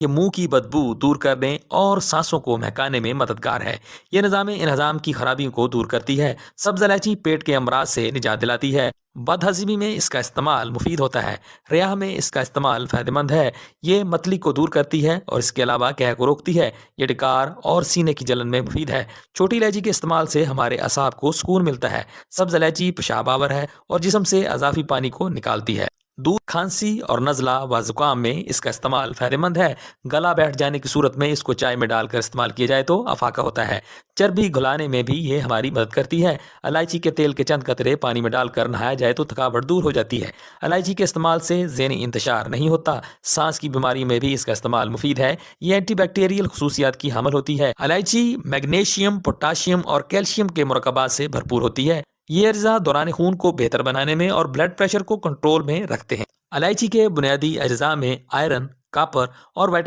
یہ منہ کی بدبو دور کرنے اور سانسوں کو مہکانے میں مددگار ہے۔ یہ نظام انہضام کی خرابیوں کو دور کرتی ہے۔ سبز الائچی پیٹ کے امراض سے نجات دلاتی ہے۔ بد ہضمی میں اس کا استعمال مفید ہوتا ہے۔ ریاح میں اس کا استعمال فائدہ مند ہے۔ یہ متلی کو دور کرتی ہے اور اس کے علاوہ قے کو روکتی ہے۔ یہ ڈکار اور سینے کی جلن میں مفید ہے۔ چھوٹی الائچی کے استعمال سے ہمارے اعصاب کو سکون ملتا ہے۔ سبز الائچی پیشاب آور ہے اور جسم سے اضافی پانی کو نکالتی ہے۔ دودھ، کھانسی اور نزلہ و زکام میں اس کا استعمال فائدہ مند ہے۔ گلا بیٹھ جانے کی صورت میں اس کو چائے میں ڈال کر استعمال کیا جائے تو افاقہ ہوتا ہے۔ چربی گھلانے میں بھی یہ ہماری مدد کرتی ہے۔ الائچی کے تیل کے چند قطرے پانی میں ڈال کر نہایا جائے تو تھکاوٹ دور ہو جاتی ہے۔ الائچی کے استعمال سے ذہنی انتشار نہیں ہوتا۔ سانس کی بیماری میں بھی اس کا استعمال مفید ہے۔ یہ اینٹی بیکٹیریل خصوصیات کی حامل ہوتی ہے۔ الائچی میگنیشیم، پوٹاشیم اور کیلشیم کے مرکبات سے بھرپور ہوتی ہے۔ یہ اجزاء دوران خون کو بہتر بنانے میں اور بلڈ پریشر کو کنٹرول میں رکھتے ہیں۔ الائچی کے بنیادی اجزاء میں آئرن، کاپر اور وٹامن